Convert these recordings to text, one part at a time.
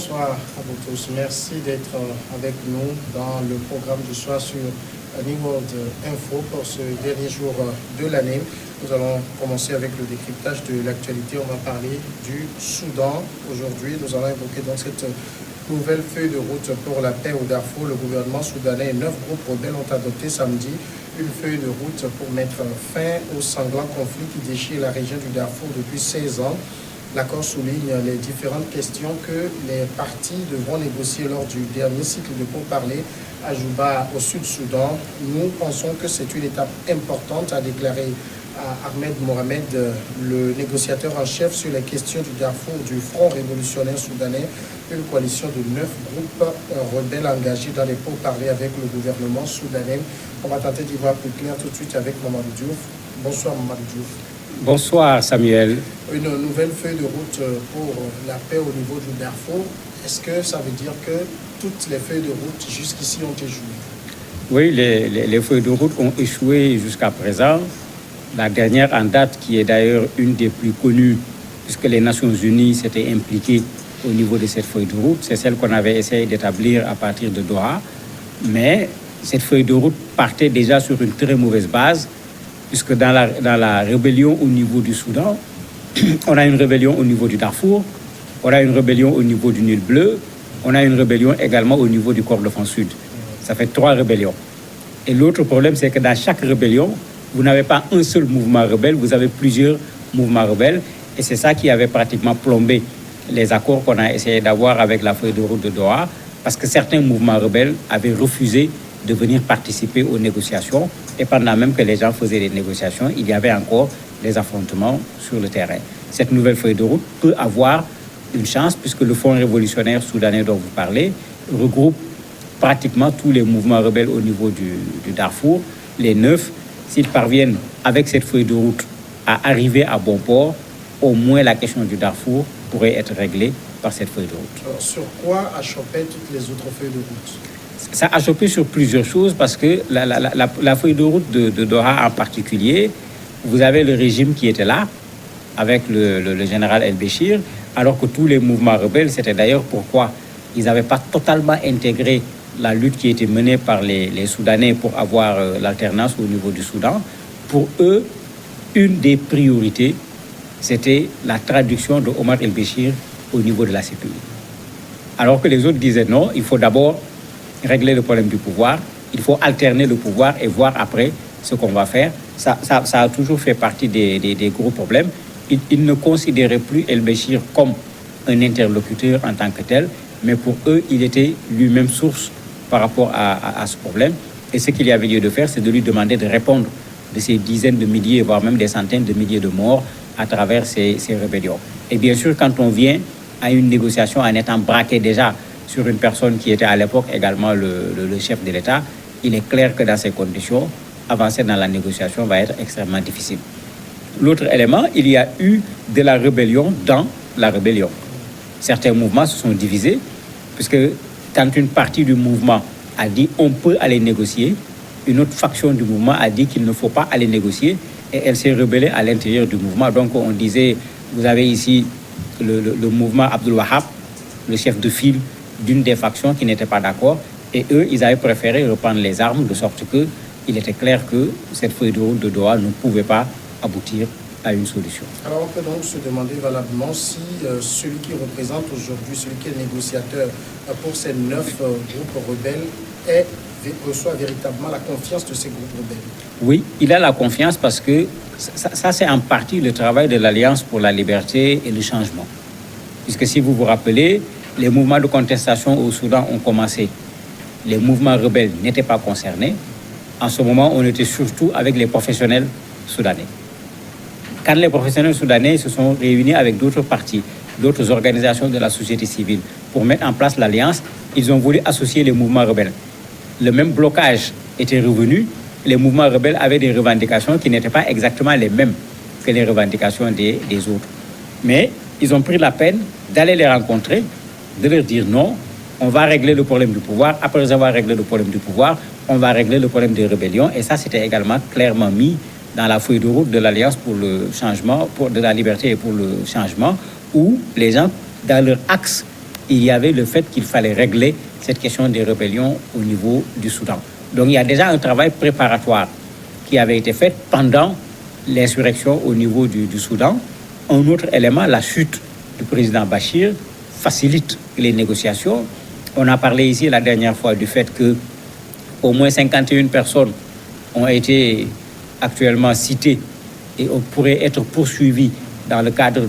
bonsoir à vous tous. Merci d'être avec nous dans le programme du soir sur New World Info pour ce dernier jour de l'année. Nous allons commencer avec le décryptage de l'actualité. On va parler du Soudan. Aujourd'hui, nous allons évoquer donc cette nouvelle feuille de route pour la paix au Darfour. Le gouvernement soudanais et 9 groupes rebelles ont adopté samedi une feuille de route pour mettre fin au sanglant conflit qui déchire la région du Darfour depuis 16 ans. L'accord souligne les différentes questions que les parties devront négocier lors du dernier cycle de pourparlers à Juba, au Sud-Soudan. Nous pensons que c'est une étape importante, a déclaré Ahmed Mohamed, le négociateur en chef sur les questions du Darfour du Front révolutionnaire soudanais, une coalition de 9 groupes rebelles engagés dans les pourparlers avec le gouvernement soudanais. On va tenter d'y voir plus clair tout de suite avec Mamadou Diouf. Bonsoir Mamadou Diouf. Bonsoir Samuel. Une nouvelle feuille de route pour la paix au niveau du Darfour. Est-ce que ça veut dire que toutes les feuilles de route jusqu'ici ont échoué? Oui, les feuilles de route ont échoué jusqu'à présent. La dernière en date, qui est d'ailleurs une des plus connues, puisque les Nations Unies s'étaient impliquées au niveau de cette feuille de route, c'est celle qu'on avait essayé d'établir à partir de Doha. Mais cette feuille de route partait déjà sur une très mauvaise base, puisque dans la rébellion au niveau du Soudan, on a une rébellion au niveau du Darfour, on a une rébellion au niveau du Nil Bleu, on a une rébellion également au niveau du Kordofan Sud. Ça fait 3 rébellions. Et l'autre problème, c'est que dans chaque rébellion, vous n'avez pas un seul mouvement rebelle, vous avez plusieurs mouvements rebelles. Et c'est ça qui avait pratiquement plombé les accords qu'on a essayé d'avoir avec la feuille de route de Doha, parce que certains mouvements rebelles avaient refusé de venir participer aux négociations. Et pendant même que les gens faisaient les négociations, il y avait encore des affrontements sur le terrain. Cette nouvelle feuille de route peut avoir une chance, puisque le Front révolutionnaire soudanais dont vous parlez regroupe pratiquement tous les mouvements rebelles au niveau du Darfour, les 9. S'ils parviennent, avec cette feuille de route, à arriver à bon port, au moins la question du Darfour pourrait être réglée par cette feuille de route. Alors, sur quoi achoppaient toutes les autres feuilles de route? Ça a chopé sur plusieurs choses, parce que la feuille de route de Doha en particulier, vous avez le régime qui était là, avec le général El-Béchir, alors que tous les mouvements rebelles, c'était d'ailleurs pourquoi ils n'avaient pas totalement intégré la lutte qui était menée par les Soudanais pour avoir l'alternance au niveau du Soudan. Pour eux, une des priorités, c'était la traduction de Omar El-Béchir au niveau de la CPI. Alors que les autres disaient non, il faut d'abord régler le problème du pouvoir, il faut alterner le pouvoir et voir après ce qu'on va faire. Ça a toujours fait partie des gros problèmes. Ils ne considéraient plus El-Béchir comme un interlocuteur en tant que tel, mais pour eux, il était lui-même source par rapport à ce problème. Et ce qu'il y avait lieu de faire, c'est de lui demander de répondre de ces dizaines de milliers, voire même des centaines de milliers de morts à travers ces rébellions. Et bien sûr, quand on vient à une négociation en étant braqué déjà sur une personne qui était à l'époque également le chef de l'État, il est clair que dans ces conditions, avancer dans la négociation va être extrêmement difficile. L'autre élément, il y a eu de la rébellion dans la rébellion. Certains mouvements se sont divisés, puisque quand une partie du mouvement a dit on peut aller négocier, une autre faction du mouvement a dit qu'il ne faut pas aller négocier, et elle s'est rebellée à l'intérieur du mouvement. Donc on disait, vous avez ici le mouvement Abdul Wahab, le chef de file d'une des factions qui n'était pas d'accord, et eux, ils avaient préféré reprendre les armes, de sorte qu'il était clair que cette feuille de route de Doha ne pouvait pas aboutir à une solution. Alors on peut donc se demander valablement si celui qui représente aujourd'hui, celui qui est négociateur pour ces 9 groupes rebelles reçoit véritablement la confiance de ces groupes rebelles. Oui, il a la confiance parce que ça c'est en partie le travail de l'Alliance pour la liberté et le changement. Puisque si vous vous rappelez, les mouvements de contestation au Soudan ont commencé. Les mouvements rebelles n'étaient pas concernés. En ce moment, on était surtout avec les professionnels soudanais. Quand les professionnels soudanais se sont réunis avec d'autres partis, d'autres organisations de la société civile pour mettre en place l'alliance, ils ont voulu associer les mouvements rebelles. Le même blocage était revenu. Les mouvements rebelles avaient des revendications qui n'étaient pas exactement les mêmes que les revendications des autres. Mais ils ont pris la peine d'aller les rencontrer, de leur dire non, on va régler le problème du pouvoir. Après avoir réglé le problème du pouvoir, on va régler le problème des rébellions. Et ça, c'était également clairement mis dans la feuille de route de l'Alliance pour le changement, de la liberté et pour le changement, où les gens, dans leur axe il y avait le fait qu'il fallait régler cette question des rébellions au niveau du Soudan. Donc il y a déjà un travail préparatoire qui avait été fait pendant l'insurrection au niveau du Soudan. Un autre élément, la chute du président Bachir, facilite les négociations. On a parlé ici la dernière fois du fait que au moins 51 personnes ont été actuellement citées et pourraient être poursuivies dans le cadre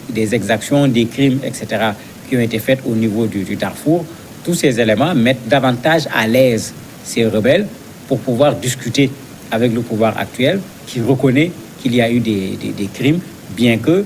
des exactions, des crimes, etc., qui ont été faits au niveau du Darfour. Tous ces éléments mettent davantage à l'aise ces rebelles pour pouvoir discuter avec le pouvoir actuel qui reconnaît qu'il y a eu des crimes, bien que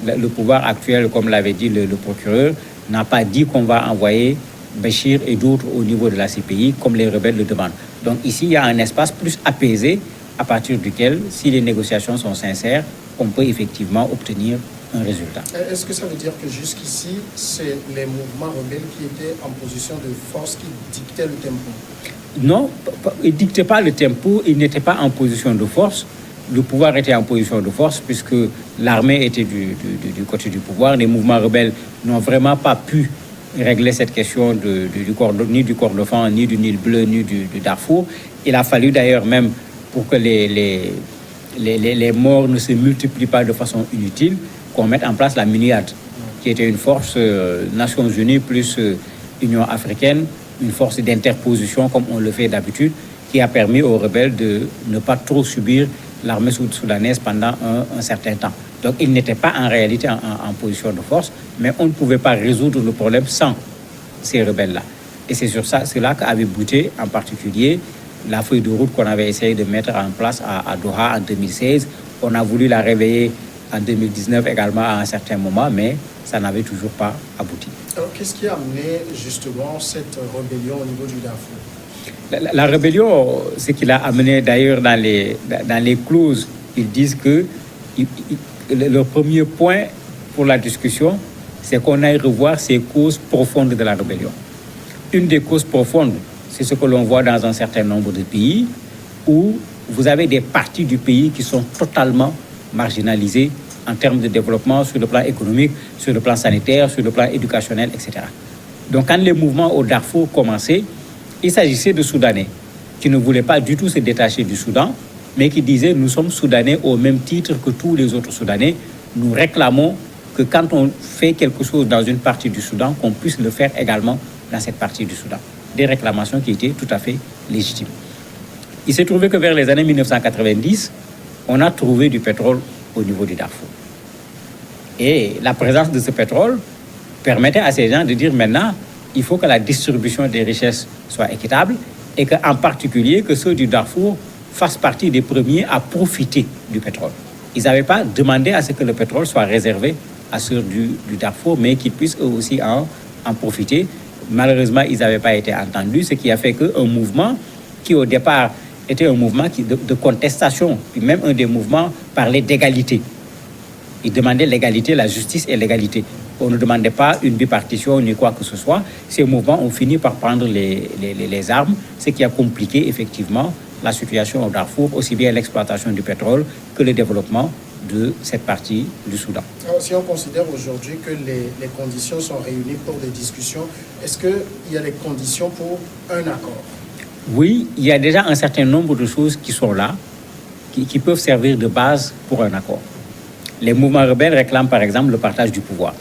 le pouvoir actuel, comme l'avait dit le procureur, n'a pas dit qu'on va envoyer Béchir et d'autres au niveau de la CPI, comme les rebelles le demandent. Donc ici, il y a un espace plus apaisé à partir duquel, si les négociations sont sincères, on peut effectivement obtenir un résultat. Est-ce que ça veut dire que jusqu'ici, c'est les mouvements rebelles qui étaient en position de force qui dictaient le tempo? Non, ils ne dictaient pas le tempo, ils n'étaient pas en position de force. Le pouvoir était en position de force puisque l'armée était du côté du pouvoir. Les mouvements rebelles n'ont vraiment pas pu régler cette question ni du Kordofan, ni du Nil bleu, ni du Darfour. Il a fallu d'ailleurs même pour que les morts ne se multiplient pas de façon inutile, qu'on mette en place la MINUAD, qui était une force Nations Unies plus Union africaine, une force d'interposition comme on le fait d'habitude, qui a permis aux rebelles de ne pas trop subir l'armée soudanaise pendant un certain temps. Donc, ils n'étaient pas en réalité en position de force, mais on ne pouvait pas résoudre le problème sans ces rebelles-là. Et c'est sur cela qu'avait buté en particulier la feuille de route qu'on avait essayé de mettre en place à Doha en 2016. On a voulu la réveiller en 2019 également à un certain moment, mais ça n'avait toujours pas abouti. Alors, qu'est-ce qui a amené justement cette rébellion au niveau du Darfour? La rébellion, ce qu'il a amené d'ailleurs dans les clauses, ils disent que le premier point pour la discussion, c'est qu'on aille revoir ces causes profondes de la rébellion. Une des causes profondes, c'est ce que l'on voit dans un certain nombre de pays où vous avez des parties du pays qui sont totalement marginalisées en termes de développement sur le plan économique, sur le plan sanitaire, sur le plan éducationnel, etc. Donc quand les mouvements au Darfour commençaient, il s'agissait de Soudanais qui ne voulaient pas du tout se détacher du Soudan, mais qui disaient « nous sommes Soudanais au même titre que tous les autres Soudanais. Nous réclamons que quand on fait quelque chose dans une partie du Soudan, qu'on puisse le faire également dans cette partie du Soudan. » Des réclamations qui étaient tout à fait légitimes. Il s'est trouvé que vers les années 1990, on a trouvé du pétrole au niveau du Darfour. Et la présence de ce pétrole permettait à ces gens de dire maintenant, il faut que la distribution des richesses soit équitable et qu'en particulier que ceux du Darfour fassent partie des premiers à profiter du pétrole. Ils n'avaient pas demandé à ce que le pétrole soit réservé à ceux du Darfour, mais qu'ils puissent eux aussi en profiter. Malheureusement, ils n'avaient pas été entendus, ce qui a fait qu'un mouvement qui au départ était un mouvement de contestation, puis même un des mouvements parlait d'égalité. Ils demandaient l'égalité, la justice et l'égalité. On ne demandait pas une bipartition ni quoi que ce soit. Ces mouvements ont fini par prendre les armes, ce qui a compliqué effectivement la situation au Darfour, aussi bien l'exploitation du pétrole que le développement de cette partie du Soudan. Alors, si on considère aujourd'hui que les conditions sont réunies pour des discussions, est-ce qu'il y a les conditions pour un accord? Oui, il y a déjà un certain nombre de choses qui sont là, qui peuvent servir de base pour un accord. Les mouvements rebelles réclament par exemple le partage du pouvoir.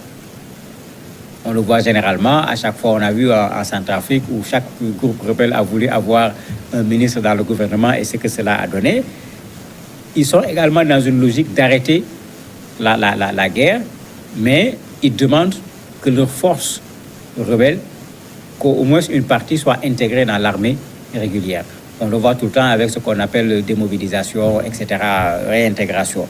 On le voit généralement, à chaque fois on a vu en Centrafrique où chaque groupe rebelle a voulu avoir un ministre dans le gouvernement et ce que cela a donné. Ils sont également dans une logique d'arrêter la guerre, mais ils demandent que leurs forces rebelles, qu'au moins une partie soit intégrée dans l'armée régulière. On le voit tout le temps avec ce qu'on appelle démobilisation, etc., réintégration.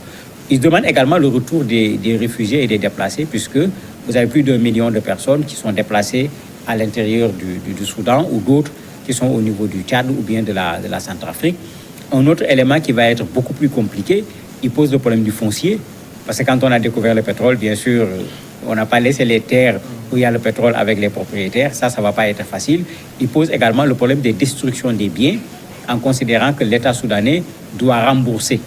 Ils demandent également le retour des réfugiés et des déplacés, puisque vous avez plus d'1 million de personnes qui sont déplacées à l'intérieur du Soudan ou d'autres qui sont au niveau du Tchad ou bien de la Centrafrique. Un autre élément qui va être beaucoup plus compliqué, il pose le problème du foncier, parce que quand on a découvert le pétrole, bien sûr, on n'a pas laissé les terres où il y a le pétrole avec les propriétaires. Ça ne va pas être facile. Il pose également le problème des destructions des biens, en considérant que l'État soudanais doit rembourser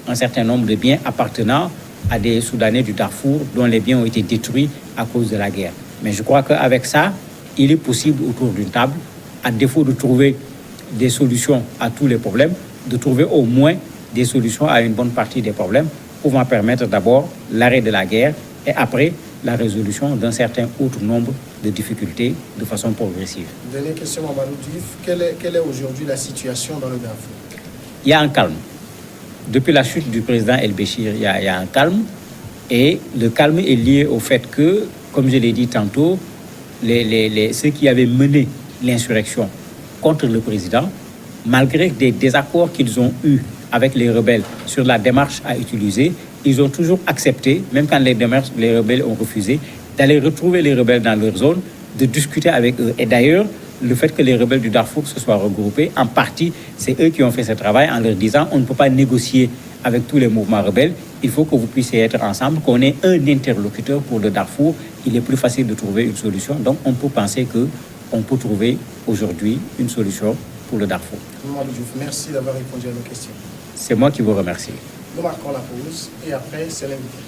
un certain nombre de biens appartenant à des Soudanais du Darfour dont les biens ont été détruits à cause de la guerre. Mais je crois qu'avec ça, il est possible autour d'une table, à défaut de trouver des solutions à tous les problèmes, de trouver au moins des solutions à une bonne partie des problèmes, pouvant permettre d'abord l'arrêt de la guerre et après la résolution d'un certain autre nombre de difficultés de façon progressive. Dernière question, Mamadou Diouf. Quelle est aujourd'hui la situation dans le Darfour? Il y a un calme. Depuis la chute du président El-Béchir, il y a un calme. Et le calme est lié au fait que, comme je l'ai dit tantôt, ceux qui avaient mené l'insurrection contre le président, malgré des désaccords qu'ils ont eus avec les rebelles sur la démarche à utiliser, ils ont toujours accepté, même quand les rebelles ont refusé, d'aller retrouver les rebelles dans leur zone, de discuter avec eux. Et d'ailleurs, le fait que les rebelles du Darfour se soient regroupés, en partie, c'est eux qui ont fait ce travail en leur disant on ne peut pas négocier avec tous les mouvements rebelles, il faut que vous puissiez être ensemble, qu'on ait un interlocuteur pour le Darfour. Il est plus facile de trouver une solution. Donc, on peut penser qu'on peut trouver aujourd'hui une solution pour le Darfour. Mamadou Diouf, merci d'avoir répondu à nos questions. C'est moi qui vous remercie. Nous marquons la pause et après, c'est l'invité.